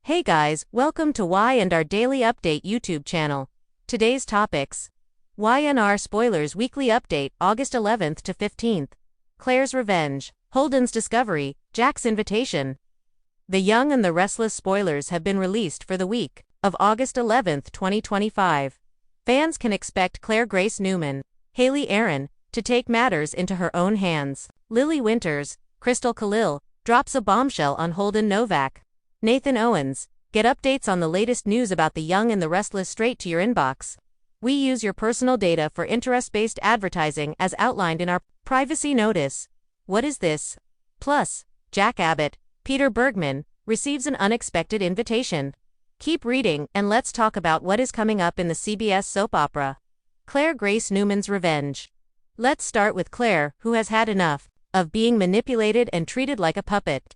Hey guys, welcome to Y&R Daily Update YouTube channel. Today's topics. Y&R Spoilers Weekly Update, August 11th to 15th. Clare's Revenge, Holden's Discovery, Jack's Invitation. The Young and the Restless spoilers have been released for the week of August 11th, 2025. Fans can expect Clare Grace Newman, Haley Aaron, to take matters into her own hands. Lily Winters, Crystal Khalil, drops a bombshell on Holden Novak. Nathan Owens, get updates on the latest news about the Young and the Restless straight to your inbox. We use your personal data for interest-based advertising as outlined in our privacy notice. What is this? Plus, Jack Abbott, Peter Bergman, receives an unexpected invitation. Keep reading and let's talk about what is coming up in the CBS soap opera. Clare Grace Newman's Revenge. Let's start with Clare, who has had enough of being manipulated and treated like a puppet.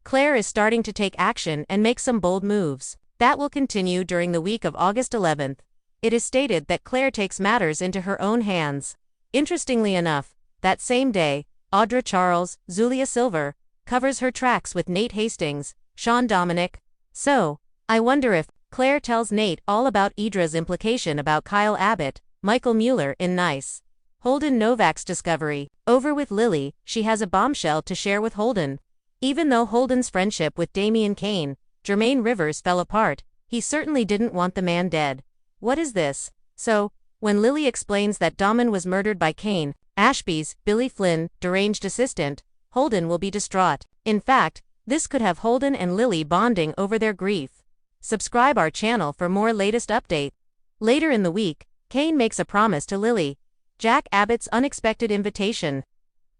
Clare is starting to take action and make some bold moves. That will continue during the week of August 11th. It is stated that Clare takes matters into her own hands. Interestingly enough, that same day, Audra Charles, Zulia Silver, covers her tracks with Nate Hastings, Sean Dominic. So, I wonder if Clare tells Nate all about Idra's implication about Kyle Abbott, Michael Mueller in Nice. Holden Novak's discovery. Over with Lily, she has a bombshell to share with Holden. Even though Holden's friendship with Damian Kane, Jermaine Rivers fell apart, he certainly didn't want the man dead. What is this? So, when Lily explains that Damon was murdered by Kane, Ashby's, Billy Flynn, deranged assistant, Holden will be distraught. In fact, this could have Holden and Lily bonding over their grief. Subscribe our channel for more latest update. Later in the week, Kane makes a promise to Lily. Jack Abbott's unexpected invitation.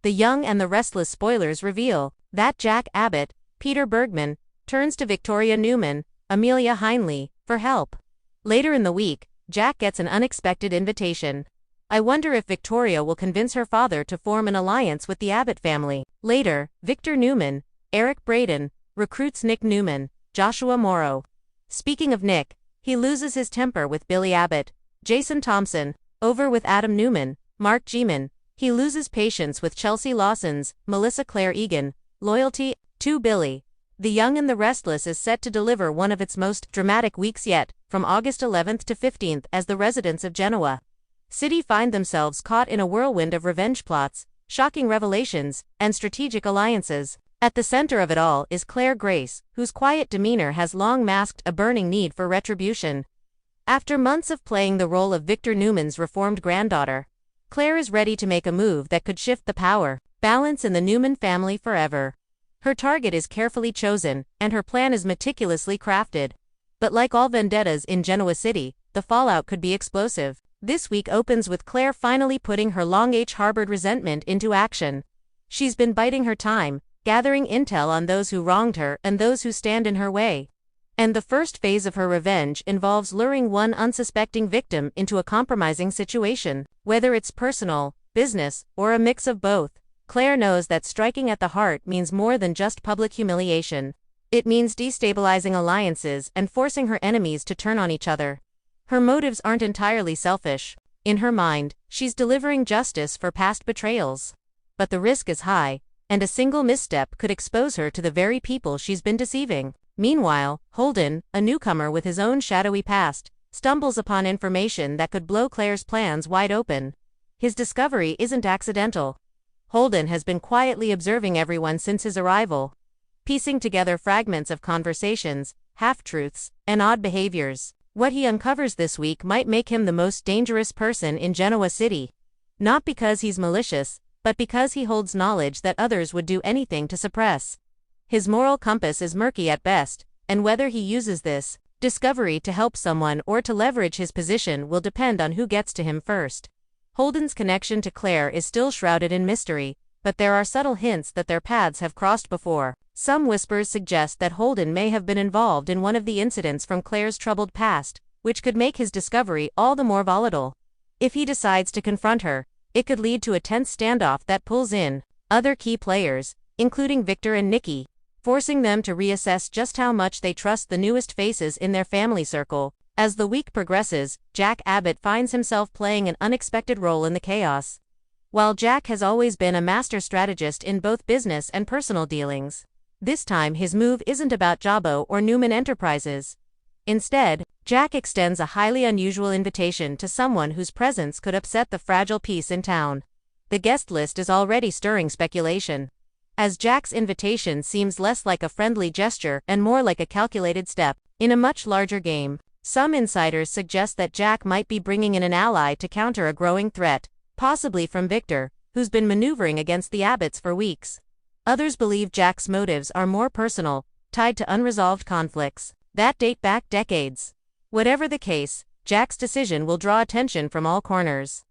The Young and the Restless spoilers reveal that Jack Abbott, Peter Bergman, turns to Victoria Newman, Amelia Heinle, for help. Later in the week, Jack gets an unexpected invitation. I wonder if Victoria will convince her father to form an alliance with the Abbott family. Later, Victor Newman, Eric Braden, recruits Nick Newman, Joshua Morrow. Speaking of Nick, he loses his temper with Billy Abbott. Jason Thompson, over with Adam Newman, Mark Geeman. He loses patience with Chelsea Lawson's, Melissa Claire Egan, loyalty to Billy. The Young and the Restless is set to deliver one of its most dramatic weeks yet, from August 11th to 15th as the residents of Genoa City find themselves caught in a whirlwind of revenge plots, shocking revelations, and strategic alliances. At the center of it all is Clare Grace, whose quiet demeanor has long masked a burning need for retribution. After months of playing the role of Victor Newman's reformed granddaughter, Clare is ready to make a move that could shift the power balance in the Newman family forever. Her target is carefully chosen, and her plan is meticulously crafted. But like all vendettas in Genoa City, the fallout could be explosive. This week opens with Clare finally putting her long-harbored resentment into action. She's been biding her time, gathering intel on those who wronged her and those who stand in her way. And the first phase of her revenge involves luring one unsuspecting victim into a compromising situation. Whether it's personal, business, or a mix of both, Clare knows that striking at the heart means more than just public humiliation. It means destabilizing alliances and forcing her enemies to turn on each other. Her motives aren't entirely selfish. In her mind, she's delivering justice for past betrayals. But the risk is high, and a single misstep could expose her to the very people she's been deceiving. Meanwhile, Holden, a newcomer with his own shadowy past, stumbles upon information that could blow Clare's plans wide open. His discovery isn't accidental. Holden has been quietly observing everyone since his arrival, piecing together fragments of conversations, half-truths, and odd behaviors. What he uncovers this week might make him the most dangerous person in Genoa City. Not because he's malicious, but because he holds knowledge that others would do anything to suppress. His moral compass is murky at best, and whether he uses this discovery to help someone or to leverage his position will depend on who gets to him first. Holden's connection to Clare is still shrouded in mystery, but there are subtle hints that their paths have crossed before. Some whispers suggest that Holden may have been involved in one of the incidents from Clare's troubled past, which could make his discovery all the more volatile. If he decides to confront her, it could lead to a tense standoff that pulls in other key players, including Victor and Nikki, forcing them to reassess just how much they trust the newest faces in their family circle. As the week progresses, Jack Abbott finds himself playing an unexpected role in the chaos. While Jack has always been a master strategist in both business and personal dealings, This time his move isn't about Jabbo or Newman Enterprises. Instead, Jack extends a highly unusual invitation to someone whose presence could upset the fragile peace in town. The guest list is already stirring speculation, as Jack's invitation seems less like a friendly gesture and more like a calculated step in a much larger game. Some insiders suggest that Jack might be bringing in an ally to counter a growing threat, possibly from Victor, who's been maneuvering against the Abbotts for weeks. Others believe Jack's motives are more personal, tied to unresolved conflicts that date back decades. Whatever the case, Jack's decision will draw attention from all corners.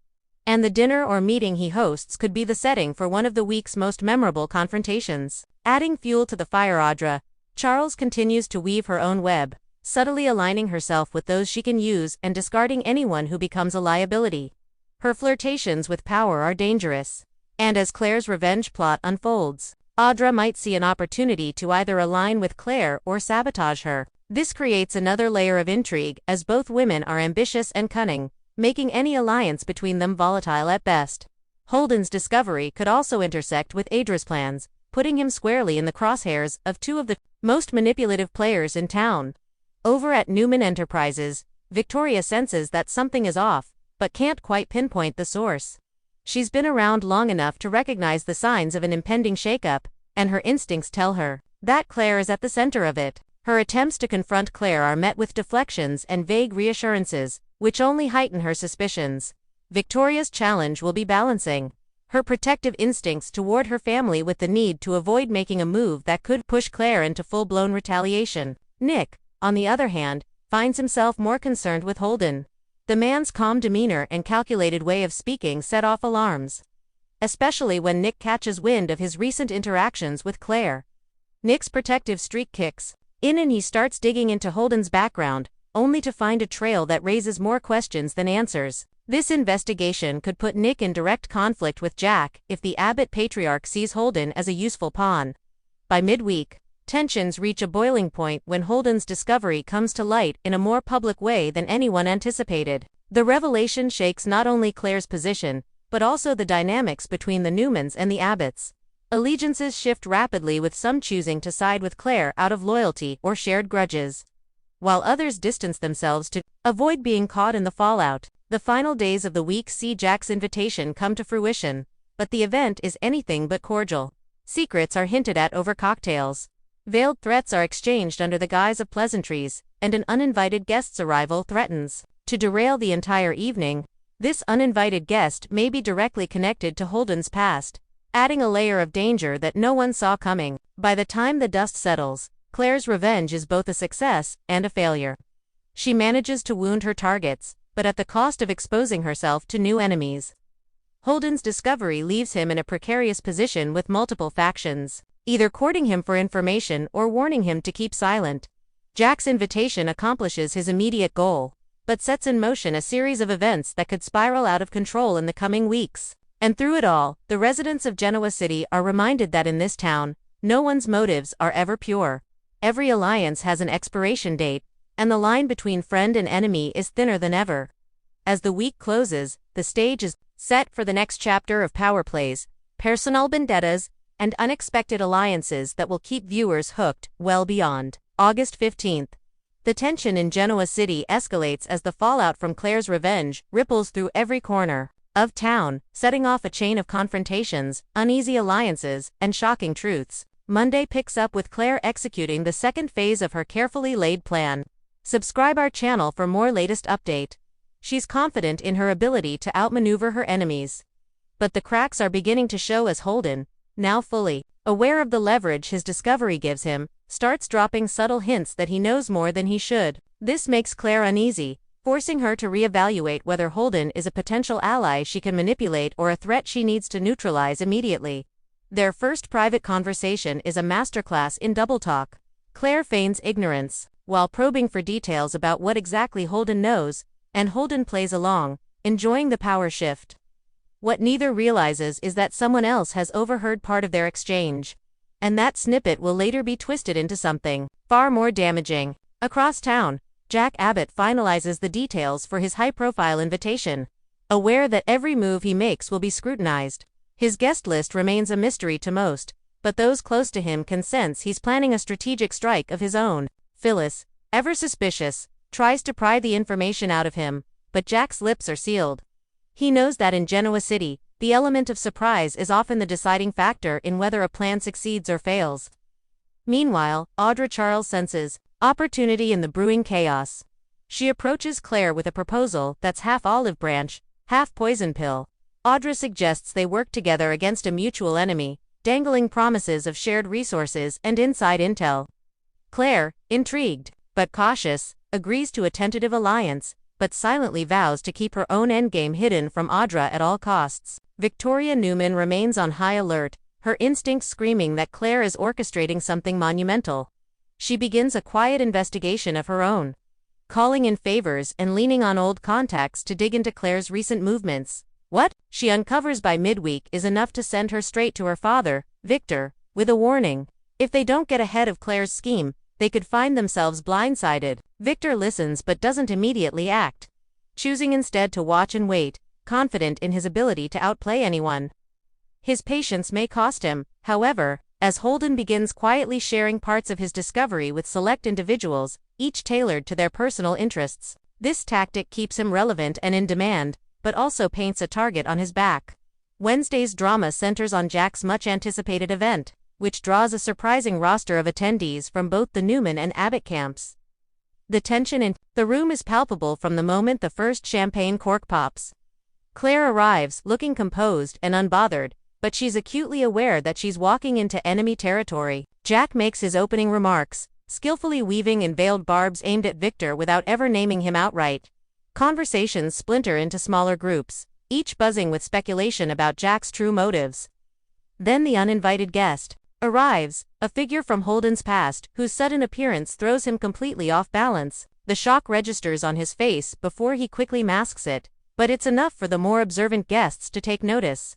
And the dinner or meeting he hosts could be the setting for one of the week's most memorable confrontations. Adding fuel to the fire, Audra, Charles continues to weave her own web, subtly aligning herself with those she can use and discarding anyone who becomes a liability. Her flirtations with power are dangerous. And as Clare's revenge plot unfolds, Audra might see an opportunity to either align with Clare or sabotage her. This creates another layer of intrigue, as both women are ambitious and cunning, making any alliance between them volatile at best. Holden's discovery could also intersect with Adra's plans, putting him squarely in the crosshairs of two of the most manipulative players in town. Over at Newman Enterprises, Victoria senses that something is off, but can't quite pinpoint the source. She's been around long enough to recognize the signs of an impending shakeup, and her instincts tell her that Clare is at the center of it. Her attempts to confront Clare are met with deflections and vague reassurances, which only heighten her suspicions. Victoria's challenge will be balancing her protective instincts toward her family with the need to avoid making a move that could push Clare into full-blown retaliation. Nick, on the other hand, finds himself more concerned with Holden. The man's calm demeanor and calculated way of speaking set off alarms, especially when Nick catches wind of his recent interactions with Clare. Nick's protective streak kicks in and he starts digging into Holden's background, only to find a trail that raises more questions than answers. This investigation could put Nick in direct conflict with Jack if the Abbott patriarch sees Holden as a useful pawn. By midweek, tensions reach a boiling point when Holden's discovery comes to light in a more public way than anyone anticipated. The revelation shakes not only Clare's position, but also the dynamics between the Newmans and the Abbotts. Allegiances shift rapidly, with some choosing to side with Clare out of loyalty or shared grudges, while others distance themselves to avoid being caught in the fallout. The final days of the week see Jack's invitation come to fruition, but the event is anything but cordial. Secrets are hinted at over cocktails. Veiled threats are exchanged under the guise of pleasantries, and an uninvited guest's arrival threatens to derail the entire evening. This uninvited guest may be directly connected to Holden's past, adding a layer of danger that no one saw coming. By the time the dust settles, Clare's revenge is both a success and a failure. She manages to wound her targets, but at the cost of exposing herself to new enemies. Holden's discovery leaves him in a precarious position, with multiple factions either courting him for information or warning him to keep silent. Jack's invitation accomplishes his immediate goal, but sets in motion a series of events that could spiral out of control in the coming weeks. And through it all, the residents of Genoa City are reminded that in this town, no one's motives are ever pure. Every alliance has an expiration date, and the line between friend and enemy is thinner than ever. As the week closes, the stage is set for the next chapter of power plays, personal vendettas, and unexpected alliances that will keep viewers hooked well beyond August 15th. The tension in Genoa City escalates as the fallout from Clare's revenge ripples through every corner of town, setting off a chain of confrontations, uneasy alliances, and shocking truths. Monday picks up with Clare executing the second phase of her carefully laid plan. Subscribe our channel for more latest update. She's confident in her ability to outmaneuver her enemies, but the cracks are beginning to show as Holden, now fully aware of the leverage his discovery gives him, starts dropping subtle hints that he knows more than he should. This makes Clare uneasy, forcing her to reevaluate whether Holden is a potential ally she can manipulate or a threat she needs to neutralize immediately. Their first private conversation is a masterclass in double talk. Clare feigns ignorance, while probing for details about what exactly Holden knows, and Holden plays along, enjoying the power shift. What neither realizes is that someone else has overheard part of their exchange, and that snippet will later be twisted into something far more damaging. Across town, Jack Abbott finalizes the details for his high-profile invitation, aware that every move he makes will be scrutinized. His guest list remains a mystery to most, but those close to him can sense he's planning a strategic strike of his own. Phyllis, ever suspicious, tries to pry the information out of him, but Jack's lips are sealed. He knows that in Genoa City, the element of surprise is often the deciding factor in whether a plan succeeds or fails. Meanwhile, Audra Charles senses opportunity in the brewing chaos. She approaches Clare with a proposal that's half olive branch, half poison pill. Audra suggests they work together against a mutual enemy, dangling promises of shared resources and inside intel. Clare, intrigued, but cautious, agrees to a tentative alliance, but silently vows to keep her own endgame hidden from Audra at all costs. Victoria Newman remains on high alert, her instincts screaming that Clare is orchestrating something monumental. She begins a quiet investigation of her own, calling in favors and leaning on old contacts to dig into Clare's recent movements. What she uncovers by midweek is enough to send her straight to her father, Victor, with a warning. If they don't get ahead of Clare's scheme, they could find themselves blindsided. Victor listens but doesn't immediately act, choosing instead to watch and wait, confident in his ability to outplay anyone. His patience may cost him, however, as Holden begins quietly sharing parts of his discovery with select individuals, each tailored to their personal interests. This tactic keeps him relevant and in demand, but also paints a target on his back. Wednesday's drama centers on Jack's much-anticipated event, which draws a surprising roster of attendees from both the Newman and Abbott camps. The tension in the room is palpable from the moment the first champagne cork pops. Clare arrives, looking composed and unbothered, but she's acutely aware that she's walking into enemy territory. Jack makes his opening remarks, skillfully weaving in veiled barbs aimed at Victor without ever naming him outright. Conversations splinter into smaller groups, each buzzing with speculation about Jack's true motives. Then the uninvited guest arrives, a figure from Holden's past, whose sudden appearance throws him completely off balance. The shock registers on his face before he quickly masks it, but it's enough for the more observant guests to take notice.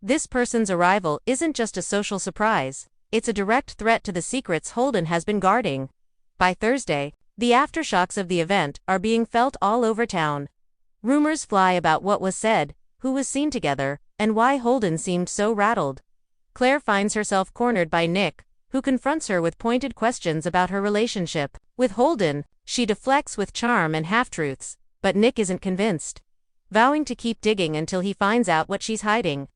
This person's arrival isn't just a social surprise, it's a direct threat to the secrets Holden has been guarding. By Thursday, the aftershocks of the event are being felt all over town. Rumors fly about what was said, who was seen together, and why Holden seemed so rattled. Clare finds herself cornered by Nick, who confronts her with pointed questions about her relationship with Holden. She deflects with charm and half-truths, but Nick isn't convinced, vowing to keep digging until he finds out what she's hiding.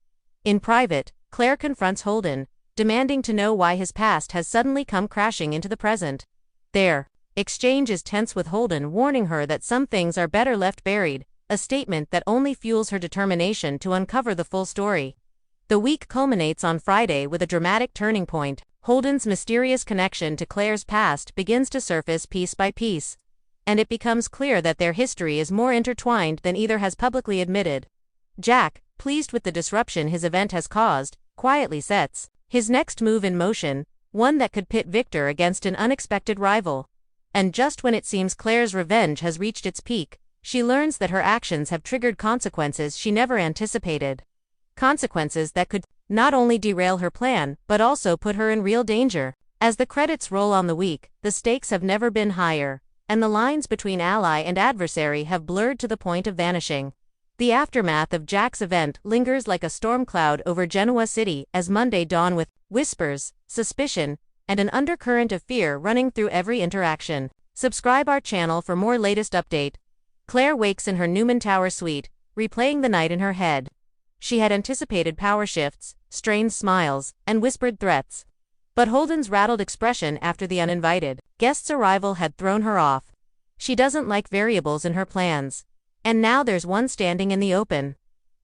In private, Clare confronts Holden, demanding to know why his past has suddenly come crashing into the present. Their exchange is tense, with Holden warning her that some things are better left buried, a statement that only fuels her determination to uncover the full story. The week culminates on Friday with a dramatic turning point. Holden's mysterious connection to Clare's past begins to surface piece by piece, and it becomes clear that their history is more intertwined than either has publicly admitted. Jack, pleased with the disruption his event has caused, quietly sets his next move in motion, one that could pit Victor against an unexpected rival. And just when it seems Clare's revenge has reached its peak, she learns that her actions have triggered consequences she never anticipated. Consequences that could not only derail her plan, but also put her in real danger. As the credits roll on the week, the stakes have never been higher, and the lines between ally and adversary have blurred to the point of vanishing. The aftermath of Jack's event lingers like a storm cloud over Genoa City as Monday dawn, with whispers, suspicion, and an undercurrent of fear running through every interaction. Subscribe our channel for more latest update. Clare wakes in her Newman Tower suite, replaying the night in her head. She had anticipated power shifts, strained smiles, and whispered threats. But Holden's rattled expression after the uninvited guest's arrival had thrown her off. She doesn't like variables in her plans, and now there's one standing in the open.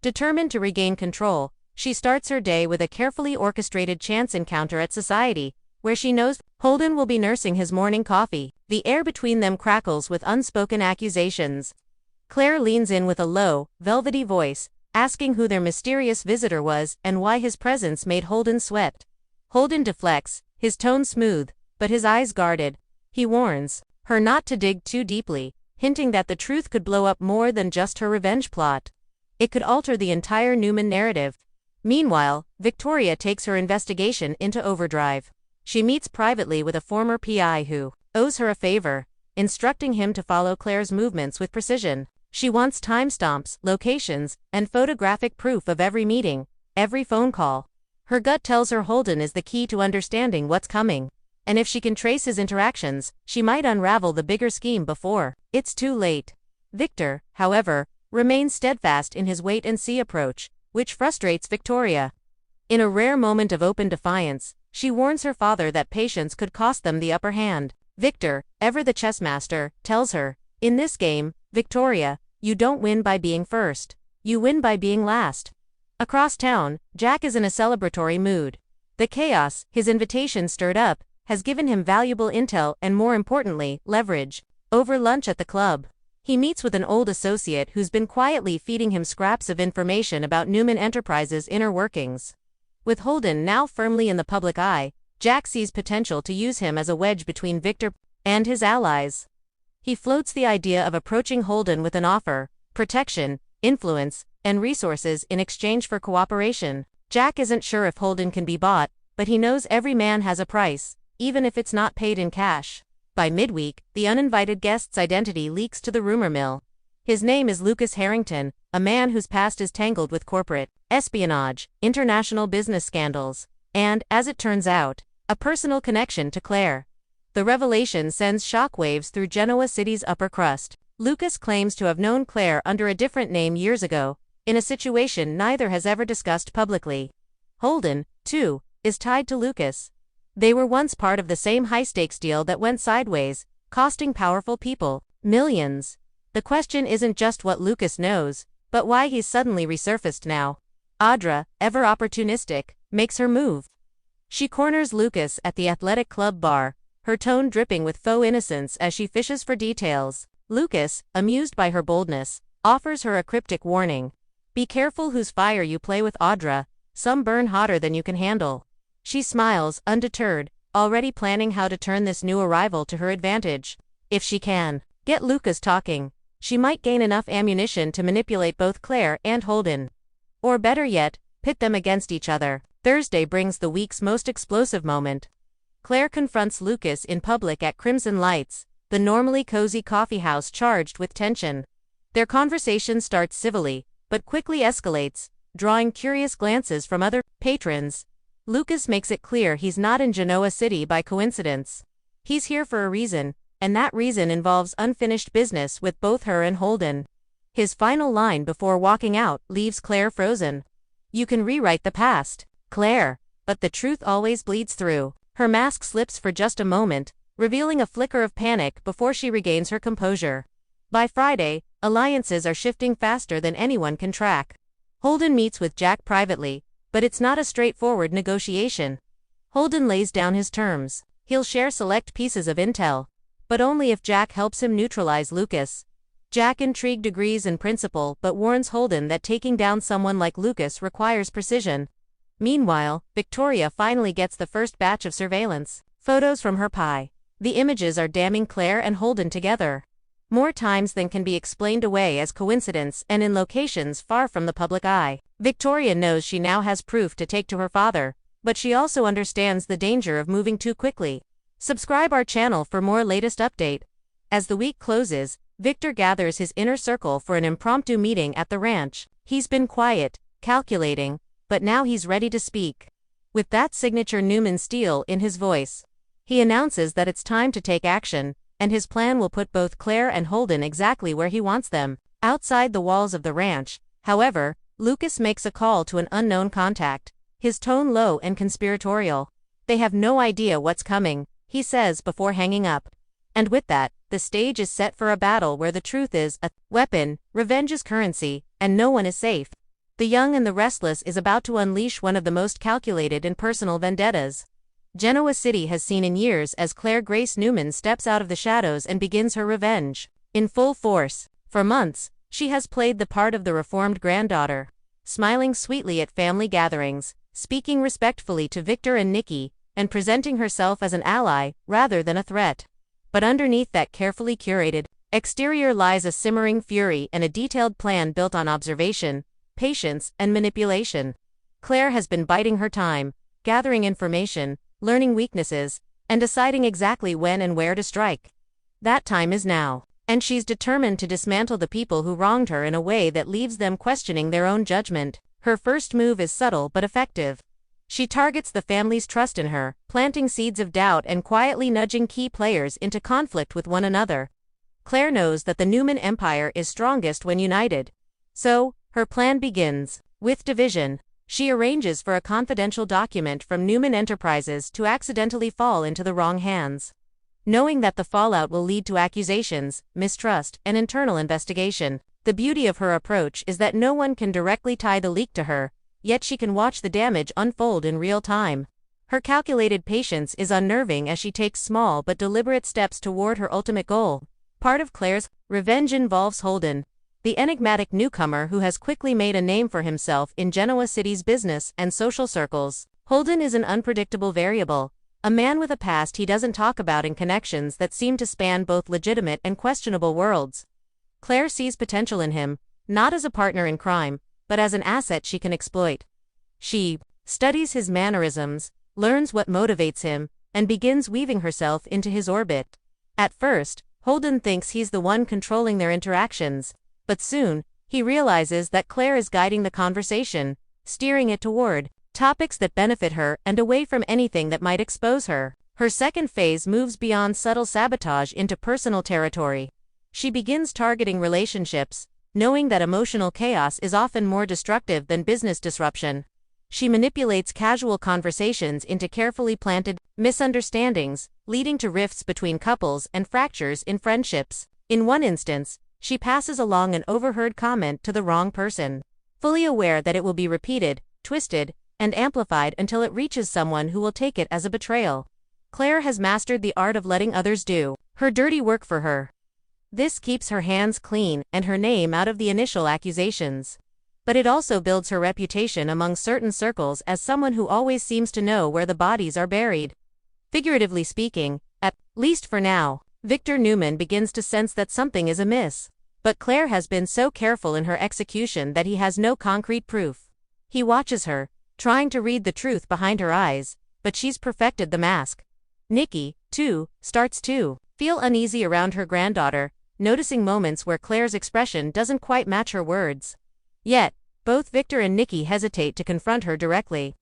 Determined to regain control, she starts her day with a carefully orchestrated chance encounter at Society, where she knows Holden will be nursing his morning coffee. The air between them crackles with unspoken accusations. Clare leans in with a low, velvety voice, asking who their mysterious visitor was and why his presence made Holden sweat. Holden deflects, his tone smooth, but his eyes guarded. He warns her not to dig too deeply, hinting that the truth could blow up more than just her revenge plot. It could alter the entire Newman narrative. Meanwhile, Victoria takes her investigation into overdrive. She meets privately with a former PI who owes her a favor, instructing him to follow Clare's movements with precision. She wants timestamps, locations, and photographic proof of every meeting, every phone call. Her gut tells her Holden is the key to understanding what's coming. And if she can trace his interactions, she might unravel the bigger scheme before it's too late. Victor, however, remains steadfast in his wait-and-see approach, which frustrates Victoria. In a rare moment of open defiance, she warns her father that patience could cost them the upper hand. Victor, ever the chess master, tells her, "In this game, Victoria, you don't win by being first. You win by being last." Across town, Jack is in a celebratory mood. The chaos his invitation stirred up has given him valuable intel and, more importantly, leverage. Over lunch at the club, he meets with an old associate who's been quietly feeding him scraps of information about Newman Enterprises' inner workings. With Holden now firmly in the public eye, Jack sees potential to use him as a wedge between Victor and his allies. He floats the idea of approaching Holden with an offer: protection, influence, and resources in exchange for cooperation. Jack isn't sure if Holden can be bought, but he knows every man has a price, even if it's not paid in cash. By midweek, the uninvited guest's identity leaks to the rumor mill. His name is Lucas Harrington, a man whose past is tangled with corporate espionage, international business scandals, and, as it turns out, a personal connection to Clare. The revelation sends shockwaves through Genoa City's upper crust. Lucas claims to have known Clare under a different name years ago, in a situation neither has ever discussed publicly. Holden, too, is tied to Lucas. They were once part of the same high-stakes deal that went sideways, costing powerful people millions. The question isn't just what Lucas knows, but why he's suddenly resurfaced now. Audra, ever opportunistic, makes her move. She corners Lucas at the athletic club bar, her tone dripping with faux innocence as she fishes for details. Lucas, amused by her boldness, offers her a cryptic warning. "Be careful whose fire you play with, Audra. Some burn hotter than you can handle." She smiles, undeterred, already planning how to turn this new arrival to her advantage. If she can get Lucas talking, she might gain enough ammunition to manipulate both Clare and Holden. Or better yet, pit them against each other. Thursday brings the week's most explosive moment. Clare confronts Lucas in public at Crimson Lights, the normally cozy coffeehouse charged with tension. Their conversation starts civilly, but quickly escalates, drawing curious glances from other patrons. Lucas makes it clear he's not in Genoa City by coincidence. He's here for a reason, and that reason involves unfinished business with both her and Holden. His final line before walking out leaves Clare frozen. "You can rewrite the past, Clare, but the truth always bleeds through." Her mask slips for just a moment, revealing a flicker of panic before she regains her composure. By Friday, alliances are shifting faster than anyone can track. Holden meets with Jack privately, but it's not a straightforward negotiation. Holden lays down his terms. He'll share select pieces of intel, but only if Jack helps him neutralize Lucas. Jack intrigued agrees in principle but warns Holden that taking down someone like Lucas requires precision. Meanwhile, Victoria finally gets the first batch of surveillance photos from her pie. The images are damning Clare and Holden together, more times than can be explained away as coincidence and in locations far from the public eye. Victoria knows she now has proof to take to her father, but she also understands the danger of moving too quickly. Subscribe our channel for more latest update. As the week closes, Victor gathers his inner circle for an impromptu meeting at the ranch. He's been quiet, calculating, but now he's ready to speak. With that signature Newman steel in his voice, he announces that it's time to take action, and his plan will put both Clare and Holden exactly where he wants them. Outside the walls of the ranch, however, Lucas makes a call to an unknown contact, his tone low and conspiratorial. "They have no idea what's coming," he says before hanging up. And with that, the stage is set for a battle where the truth is a weapon, revenge is currency, and no one is safe. The Young and the Restless is about to unleash one of the most calculated and personal vendettas Genoa City has seen in years as Clare Grace Newman steps out of the shadows and begins her revenge in full force. For months, she has played the part of the reformed granddaughter, smiling sweetly at family gatherings, speaking respectfully to Victor and Nikki, and presenting herself as an ally rather than a threat. But underneath that carefully curated exterior lies a simmering fury and a detailed plan built on observation, patience, and manipulation. Clare has been biding her time, gathering information, learning weaknesses, and deciding exactly when and where to strike. That time is now, and she's determined to dismantle the people who wronged her in a way that leaves them questioning their own judgment. Her first move is subtle but effective. She targets the family's trust in her, planting seeds of doubt and quietly nudging key players into conflict with one another. Clare knows that the Newman empire is strongest when united. So, her plan begins. With division, she arranges for a confidential document from Newman Enterprises to accidentally fall into the wrong hands. Knowing that the fallout will lead to accusations, mistrust, and internal investigation, the beauty of her approach is that no one can directly tie the leak to her, yet she can watch the damage unfold in real time. Her calculated patience is unnerving as she takes small but deliberate steps toward her ultimate goal. Part of Clare's revenge involves Holden, the enigmatic newcomer who has quickly made a name for himself in Genoa City's business and social circles. Holden is an unpredictable variable, a man with a past he doesn't talk about and connections that seem to span both legitimate and questionable worlds. Clare sees potential in him, not as a partner in crime, but as an asset she can exploit. She studies his mannerisms, learns what motivates him, and begins weaving herself into his orbit. At first, Holden thinks he's the one controlling their interactions, but soon, he realizes that Clare is guiding the conversation, steering it toward topics that benefit her and away from anything that might expose her. Her second phase moves beyond subtle sabotage into personal territory. She begins targeting relationships, knowing that emotional chaos is often more destructive than business disruption. She manipulates casual conversations into carefully planted misunderstandings, leading to rifts between couples and fractures in friendships. In one instance, she passes along an overheard comment to the wrong person, fully aware that it will be repeated, twisted, and amplified until it reaches someone who will take it as a betrayal. Clare has mastered the art of letting others do her dirty work for her. This keeps her hands clean and her name out of the initial accusations. But it also builds her reputation among certain circles as someone who always seems to know where the bodies are buried. Figuratively speaking, at least for now, Victor Newman begins to sense that something is amiss. But Clare has been so careful in her execution that he has no concrete proof. He watches her, trying to read the truth behind her eyes, but she's perfected the mask. Nikki, too, starts to feel uneasy around her granddaughter, noticing moments where Clare's expression doesn't quite match her words. Yet, both Victor and Nikki hesitate to confront her directly,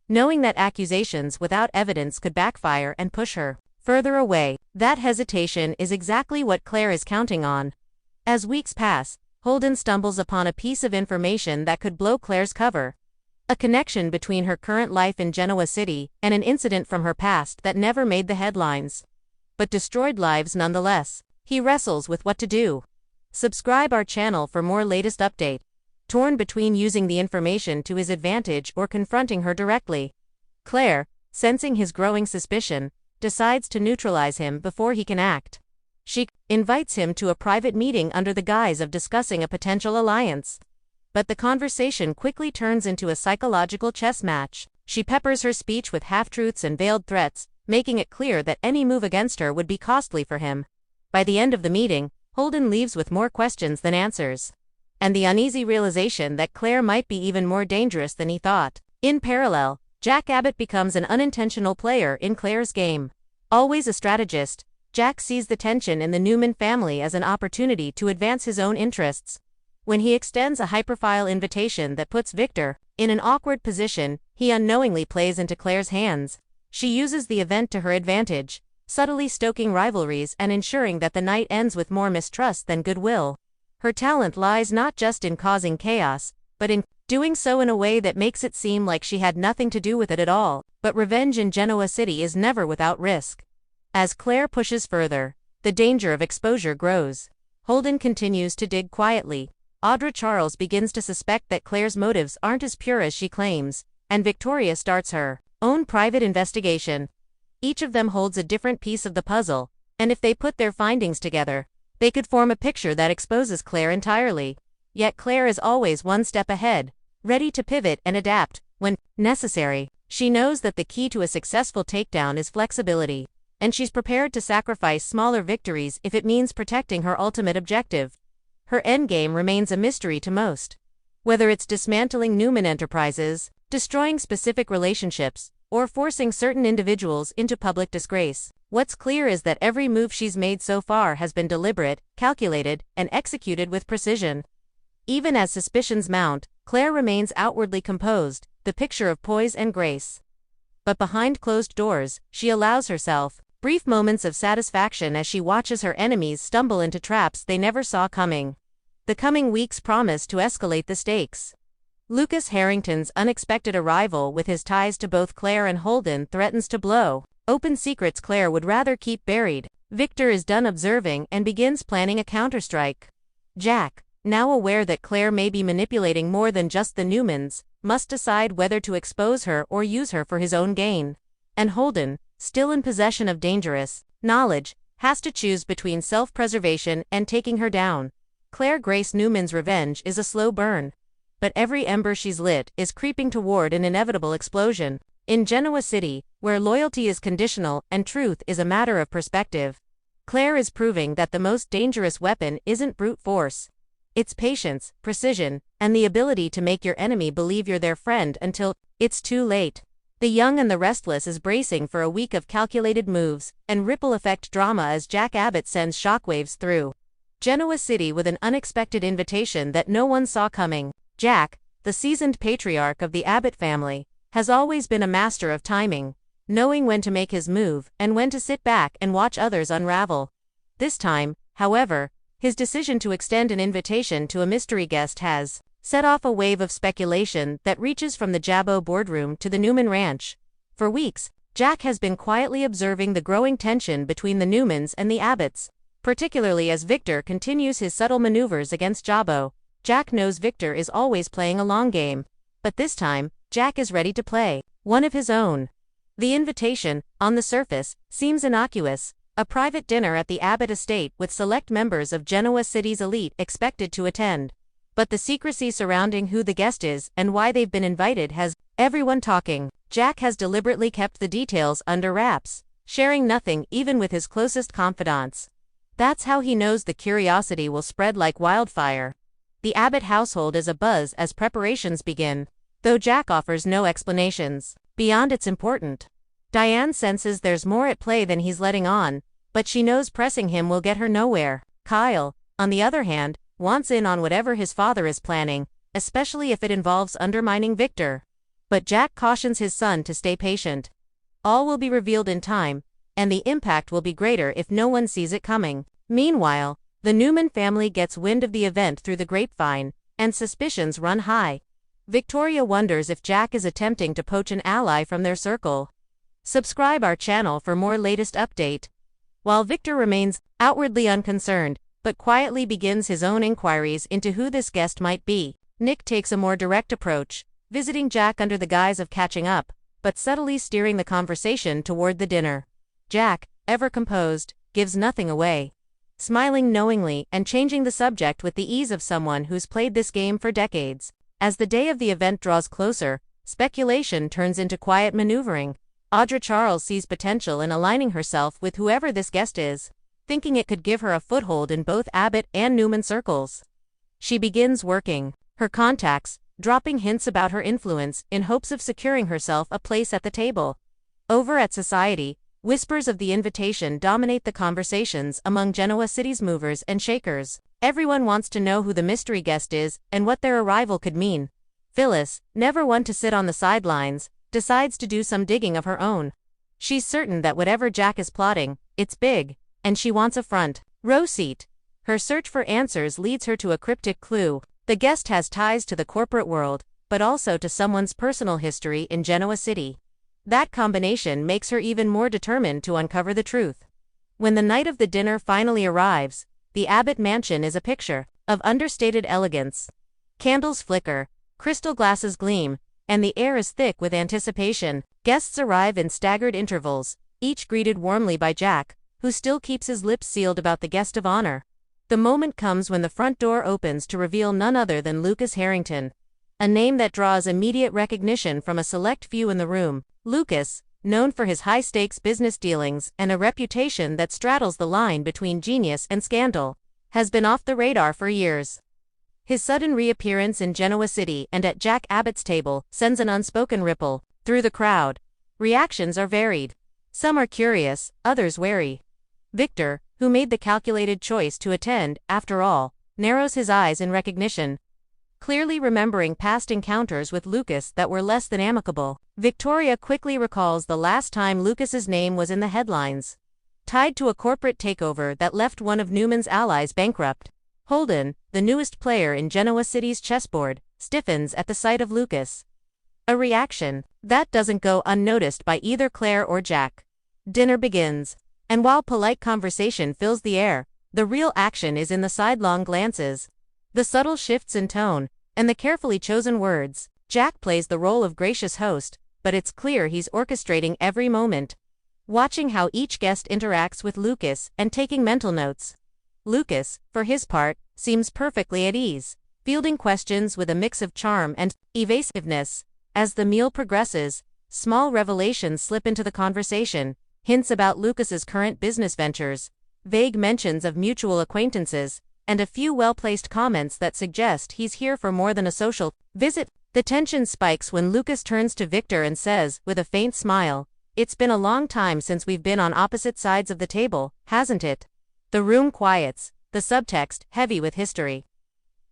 knowing that accusations without evidence could backfire and push her further away. That hesitation is exactly what Clare is counting on. As weeks pass, Holden stumbles upon a piece of information that could blow Clare's cover. A connection between her current life in Genoa City and an incident from her past that never made the headlines, but destroyed lives nonetheless. He wrestles with what to do. Subscribe our channel for more latest update. Torn between using the information to his advantage or confronting her directly, Clare, sensing his growing suspicion, decides to neutralize him before he can act. She invites him to a private meeting under the guise of discussing a potential alliance. But the conversation quickly turns into a psychological chess match. She peppers her speech with half-truths and veiled threats, making it clear that any move against her would be costly for him. By the end of the meeting, Holden leaves with more questions than answers, and the uneasy realization that Clare might be even more dangerous than he thought. In parallel, Jack Abbott becomes an unintentional player in Clare's game. Always a strategist, Jack sees the tension in the Newman family as an opportunity to advance his own interests. When he extends a high-profile invitation that puts Victor in an awkward position, he unknowingly plays into Clare's hands. She uses the event to her advantage, subtly stoking rivalries and ensuring that the night ends with more mistrust than goodwill. Her talent lies not just in causing chaos, but in doing so in a way that makes it seem like she had nothing to do with it at all. But revenge in Genoa City is never without risk. As Clare pushes further, the danger of exposure grows. Holden continues to dig quietly. Audra Charles begins to suspect that Clare's motives aren't as pure as she claims, and Victoria starts her own private investigation. Each of them holds a different piece of the puzzle, and if they put their findings together, they could form a picture that exposes Clare entirely. Yet Clare is always one step ahead, ready to pivot and adapt when necessary. She knows that the key to a successful takedown is flexibility, and she's prepared to sacrifice smaller victories if it means protecting her ultimate objective. Her endgame remains a mystery to most. Whether it's dismantling Newman Enterprises, destroying specific relationships, or forcing certain individuals into public disgrace, what's clear is that every move she's made so far has been deliberate, calculated, and executed with precision. Even as suspicions mount, Clare remains outwardly composed, the picture of poise and grace. But behind closed doors, she allows herself brief moments of satisfaction as she watches her enemies stumble into traps they never saw coming. The coming weeks promise to escalate the stakes. Lucas Harrington's unexpected arrival with his ties to both Clare and Holden threatens to blow open secrets Clare would rather keep buried. Victor is done observing and begins planning a counterstrike. Jack, now aware that Clare may be manipulating more than just the Newmans, must decide whether to expose her or use her for his own gain. And Holden, still in possession of dangerous knowledge, has to choose between self-preservation and taking her down. Clare Grace Newman's revenge is a slow burn. But every ember she's lit is creeping toward an inevitable explosion. In Genoa City, where loyalty is conditional and truth is a matter of perspective, Clare is proving that the most dangerous weapon isn't brute force. It's patience, precision, and the ability to make your enemy believe you're their friend until it's too late. The Young and the Restless is bracing for a week of calculated moves and ripple effect drama as Jack Abbott sends shockwaves through Genoa City with an unexpected invitation that no one saw coming. Jack, the seasoned patriarch of the Abbott family, has always been a master of timing, knowing when to make his move and when to sit back and watch others unravel. This time, however, his decision to extend an invitation to a mystery guest has set off a wave of speculation that reaches from the Jabbo boardroom to the Newman ranch. For weeks, Jack has been quietly observing the growing tension between the Newmans and the Abbotts, particularly as Victor continues his subtle maneuvers against Jabbo. Jack knows Victor is always playing a long game, but this time, Jack is ready to play one of his own. The invitation, on the surface, seems innocuous, a private dinner at the Abbott estate with select members of Genoa City's elite expected to attend. But the secrecy surrounding who the guest is and why they've been invited has everyone talking. Jack has deliberately kept the details under wraps, sharing nothing even with his closest confidants. That's how he knows the curiosity will spread like wildfire. The Abbott household is abuzz as preparations begin, though Jack offers no explanations beyond it's important. Diane senses there's more at play than he's letting on, but she knows pressing him will get her nowhere. Kyle, on the other hand, wants in on whatever his father is planning, especially if it involves undermining Victor. But Jack cautions his son to stay patient. All will be revealed in time, and the impact will be greater if no one sees it coming. Meanwhile, the Newman family gets wind of the event through the grapevine, and suspicions run high. Victoria wonders if Jack is attempting to poach an ally from their circle. Subscribe our channel for more latest update. While Victor remains outwardly unconcerned, but quietly begins his own inquiries into who this guest might be, Nick takes a more direct approach, visiting Jack under the guise of catching up, but subtly steering the conversation toward the dinner. Jack, ever composed, gives nothing away, smiling knowingly and changing the subject with the ease of someone who's played this game for decades. As the day of the event draws closer, speculation turns into quiet maneuvering. Audra Charles sees potential in aligning herself with whoever this guest is, thinking it could give her a foothold in both Abbott and Newman circles. She begins working her contacts, dropping hints about her influence in hopes of securing herself a place at the table. Over at Society, whispers of the invitation dominate the conversations among Genoa City's movers and shakers. Everyone wants to know who the mystery guest is and what their arrival could mean. Phyllis, never one to sit on the sidelines, decides to do some digging of her own. She's certain that whatever Jack is plotting, it's big, and she wants a front row seat. Her search for answers leads her to a cryptic clue. The guest has ties to the corporate world, but also to someone's personal history in Genoa City. That combination makes her even more determined to uncover the truth. When the night of the dinner finally arrives, the Abbott mansion is a picture of understated elegance. Candles flicker, crystal glasses gleam, and the air is thick with anticipation. Guests arrive in staggered intervals, each greeted warmly by Jack, who still keeps his lips sealed about the guest of honor. The moment comes when the front door opens to reveal none other than Lucas Harrington, a name that draws immediate recognition from a select few in the room. Lucas, known for his high-stakes business dealings and a reputation that straddles the line between genius and scandal, has been off the radar for years. His sudden reappearance in Genoa City and at Jack Abbott's table sends an unspoken ripple through the crowd. Reactions are varied. Some are curious, others wary. Victor, who made the calculated choice to attend, after all, narrows his eyes in recognition. clearly remembering past encounters with Lucas that were less than amicable. Victoria quickly recalls the last time Lucas's name was in the headlines, tied to a corporate takeover that left one of Newman's allies bankrupt. Holden, the newest player in Genoa City's chessboard, stiffens at the sight of Lucas. A reaction that doesn't go unnoticed by either Clare or Jack. Dinner begins, and while polite conversation fills the air, the real action is in the sidelong glances, the subtle shifts in tone, and the carefully chosen words. Jack plays the role of gracious host, but it's clear he's orchestrating every moment, watching how each guest interacts with Lucas and taking mental notes. Lucas, for his part, seems perfectly at ease, fielding questions with a mix of charm and evasiveness. As the meal progresses, small revelations slip into the conversation, hints about Lucas's current business ventures, vague mentions of mutual acquaintances, and a few well-placed comments that suggest he's here for more than a social visit. The tension spikes when Lucas turns to Victor and says, with a faint smile, "It's been a long time since we've been on opposite sides of the table, hasn't it?" The room quiets, the subtext heavy with history.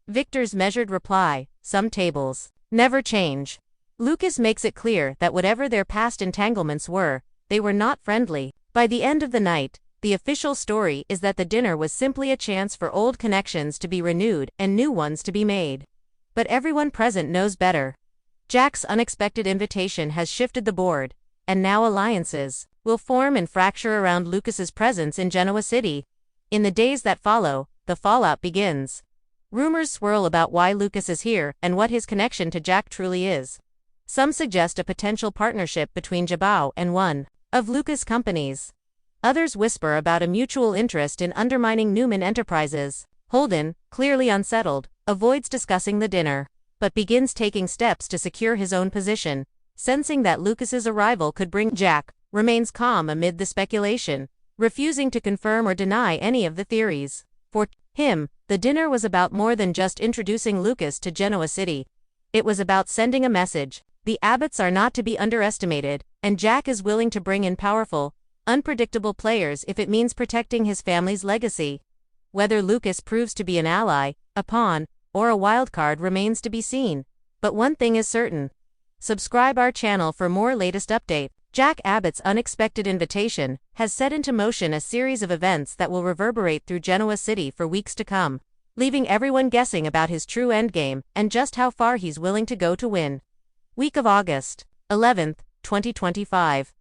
Victor's measured reply, "Some tables never change." Lucas makes it clear that whatever their past entanglements were, they were not friendly. By the end of the night, the official story is that the dinner was simply a chance for old connections to be renewed and new ones to be made. But everyone present knows better. Jack's unexpected invitation has shifted the board, and now alliances will form and fracture around Lucas's presence in Genoa City. In the days that follow, the fallout begins. Rumors swirl about why Lucas is here and what his connection to Jack truly is. Some suggest a potential partnership between Jabao and one of Lucas' companies. Others whisper about a mutual interest in undermining Newman Enterprises. Holden, clearly unsettled, avoids discussing the dinner, but begins taking steps to secure his own position, sensing that Lucas's arrival could bring. Jack remains calm amid the speculation, refusing to confirm or deny any of the theories. For him, the dinner was about more than just introducing Lucas to Genoa City. It was about sending a message. The Abbotts are not to be underestimated, and Jack is willing to bring in powerful, unpredictable players if it means protecting his family's legacy. Whether Lucas proves to be an ally, a pawn, or a wildcard remains to be seen. But one thing is certain. Subscribe our channel for more latest update. Jack Abbott's unexpected invitation has set into motion a series of events that will reverberate through Genoa City for weeks to come, leaving everyone guessing about his true endgame and just how far he's willing to go to win. Week of August 11th, 2025.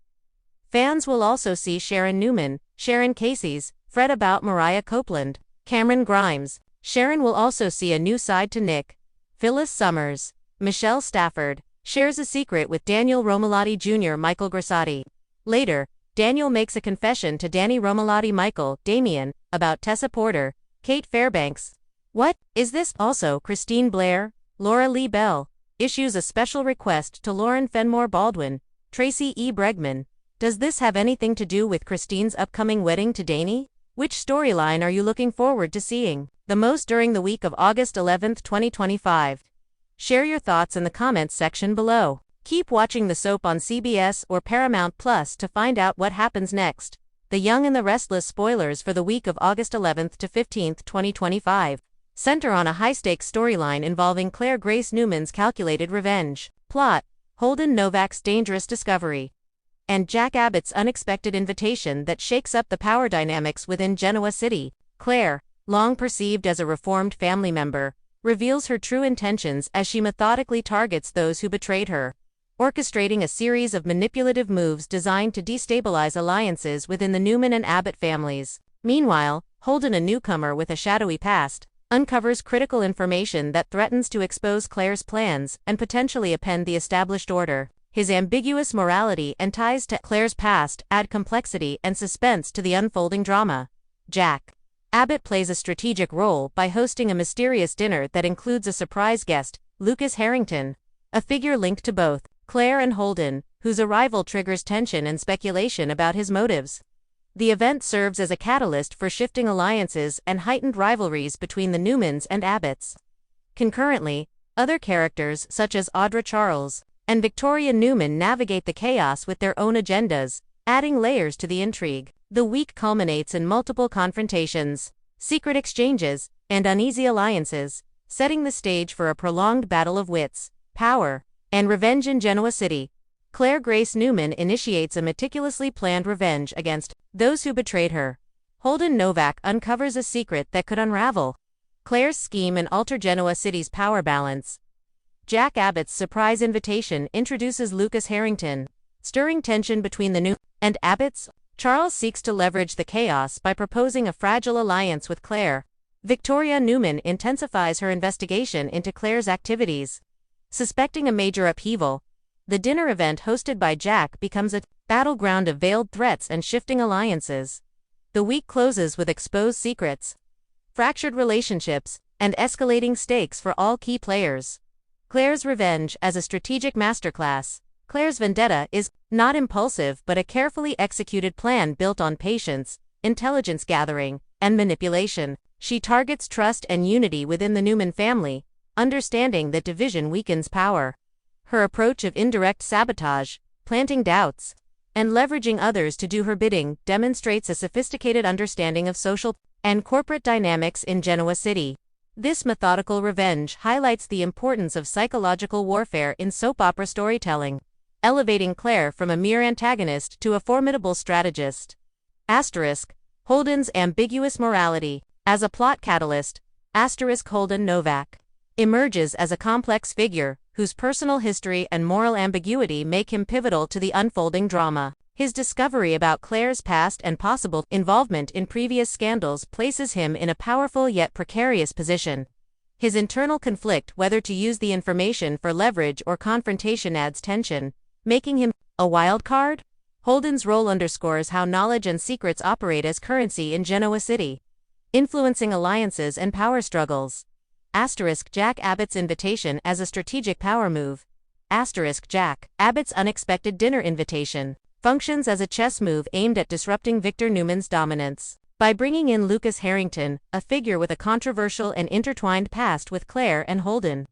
Fans will also see Sharon Newman, Sharon Casey's, fret about Mariah Copeland, Cameron Grimes. Sharon will also see a new side to Nick. Phyllis Summers, Michelle Stafford, shares a secret with Daniel Romalotti Jr. Michael Grassotti. Later, Daniel makes a confession to Danny Romalotti Michael, Damien, about Tessa Porter, Kate Fairbanks. What is this? Also, Christine Blair, Laura Lee Bell, issues a special request to Lauren Fenmore Baldwin, Tracy E. Bregman. Does this have anything to do with Christine's upcoming wedding to Danny? Which storyline are you looking forward to seeing the most during the week of August 11th, 2025? Share your thoughts in the comments section below. Keep watching the soap on CBS or Paramount Plus to find out what happens next. The Young and the Restless spoilers for the week of August 11th to 15th, 2025. Center on a high-stakes storyline involving Clare Grace Newman's calculated revenge. Plot: Holden Novak's dangerous discovery, and Jack Abbott's unexpected invitation that shakes up the power dynamics within Genoa City. Clare, long perceived as a reformed family member, reveals her true intentions as she methodically targets those who betrayed her, orchestrating a series of manipulative moves designed to destabilize alliances within the Newman and Abbott families. Meanwhile, Holden, a newcomer with a shadowy past, uncovers critical information that threatens to expose Clare's plans and potentially upend the established order. His ambiguous morality and ties to Clare's past add complexity and suspense to the unfolding drama. Jack Abbott plays a strategic role by hosting a mysterious dinner that includes a surprise guest, Lucas Harrington, a figure linked to both Clare and Holden, whose arrival triggers tension and speculation about his motives. The event serves as a catalyst for shifting alliances and heightened rivalries between the Newmans and Abbotts. Concurrently, other characters such as Audra Charles and Victoria Newman navigate the chaos with their own agendas, adding layers to the intrigue. The week culminates in multiple confrontations, secret exchanges, and uneasy alliances, setting the stage for a prolonged battle of wits, power, and revenge in Genoa City. Clare Grace Newman initiates a meticulously planned revenge against those who betrayed her. Holden Novak uncovers a secret that could unravel Clare's scheme and alter Genoa City's power balance. Jack Abbott's surprise invitation introduces Lucas Harrington, stirring tension between the new and Abbott's. Charles seeks to leverage the chaos by proposing a fragile alliance with Clare. Victoria Newman intensifies her investigation into Clare's activities. Suspecting a major upheaval, the dinner event hosted by Jack becomes a battleground of veiled threats and shifting alliances. The week closes with exposed secrets, fractured relationships, and escalating stakes for all key players. Clare's revenge as a strategic masterclass. Clare's vendetta is not impulsive but a carefully executed plan built on patience, intelligence gathering, and manipulation. She targets trust and unity within the Newman family, understanding that division weakens power. Her approach of indirect sabotage, planting doubts, and leveraging others to do her bidding demonstrates a sophisticated understanding of social and corporate dynamics in Genoa City. This methodical revenge highlights the importance of psychological warfare in soap opera storytelling, elevating Clare from a mere antagonist to a formidable strategist. Holden's ambiguous morality. As a plot catalyst, Holden Novak emerges as a complex figure whose personal history and moral ambiguity make him pivotal to the unfolding drama. His discovery about Clare's past and possible involvement in previous scandals places him in a powerful yet precarious position. His internal conflict whether to use the information for leverage or confrontation adds tension, making him a wild card. Holden's role underscores how knowledge and secrets operate as currency in Genoa City, influencing alliances and power struggles. Jack Abbott's invitation as a strategic power move. Jack Abbott's unexpected dinner invitation functions as a chess move aimed at disrupting Victor Newman's dominance. By bringing in Lucas Harrington, a figure with a controversial and intertwined past with Clare and Holden,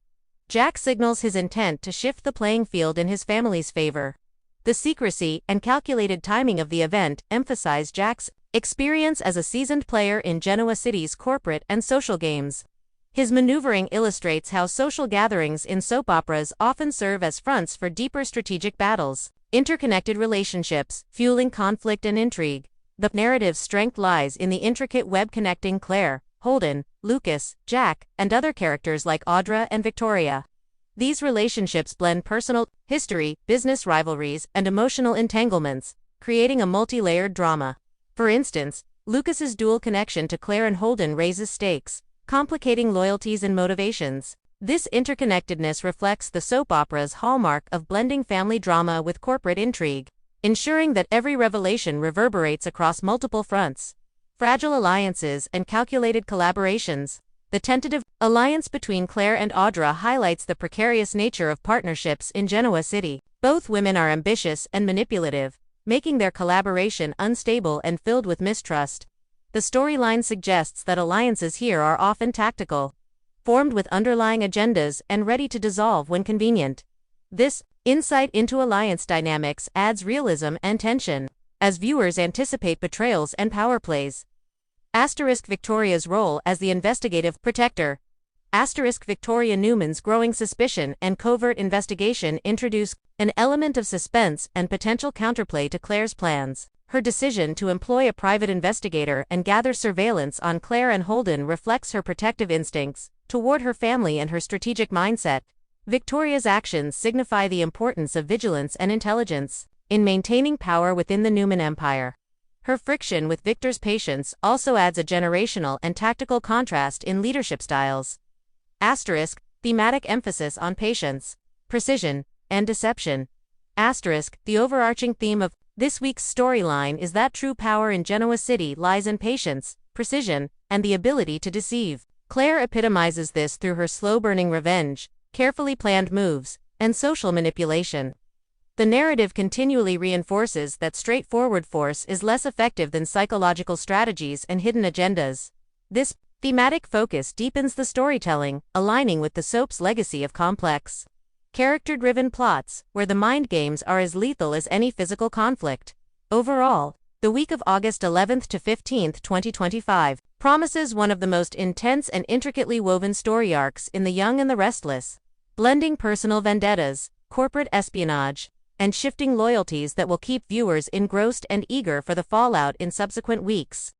Jack signals his intent to shift the playing field in his family's favor. The secrecy and calculated timing of the event emphasize Jack's experience as a seasoned player in Genoa City's corporate and social games. His maneuvering illustrates how social gatherings in soap operas often serve as fronts for deeper strategic battles. Interconnected relationships, fueling conflict and intrigue. The narrative's strength lies in the intricate web connecting Clare, Holden, Lucas, Jack, and other characters like Audra and Victoria. These relationships blend personal history, business rivalries, and emotional entanglements, creating a multi-layered drama. For instance, Lucas's dual connection to Clare and Holden raises stakes, complicating loyalties and motivations. This interconnectedness reflects the soap opera's hallmark of blending family drama with corporate intrigue, ensuring that every revelation reverberates across multiple fronts. Fragile alliances and calculated collaborations. The tentative alliance between Clare and Audra highlights the precarious nature of partnerships in Genoa City. Both women are ambitious and manipulative, making their collaboration unstable and filled with mistrust. The storyline suggests that alliances here are often tactical, formed with underlying agendas and ready to dissolve when convenient. This insight into alliance dynamics adds realism and tension, as viewers anticipate betrayals and power plays. Victoria's role as the investigative protector. Victoria Newman's growing suspicion and covert investigation introduce an element of suspense and potential counterplay to Clare's plans. Her decision to employ a private investigator and gather surveillance on Clare and Holden reflects her protective instincts toward her family and her strategic mindset. Victoria's actions signify the importance of vigilance and intelligence in maintaining power within the Newman Empire. Her friction with Victor's patience also adds a generational and tactical contrast in leadership styles. Thematic emphasis on patience, precision, and deception. The overarching theme of this week's storyline is that true power in Genoa City lies in patience, precision, and the ability to deceive. Clare epitomizes this through her slow-burning revenge, carefully planned moves, and social manipulation. The narrative continually reinforces that straightforward force is less effective than psychological strategies and hidden agendas. This thematic focus deepens the storytelling, aligning with the soap's legacy of complex, character-driven plots, where the mind games are as lethal as any physical conflict. Overall, the week of August 11th to 15th, 2025, promises one of the most intense and intricately woven story arcs in The Young and the Restless, blending personal vendettas, corporate espionage, and shifting loyalties that will keep viewers engrossed and eager for the fallout in subsequent weeks.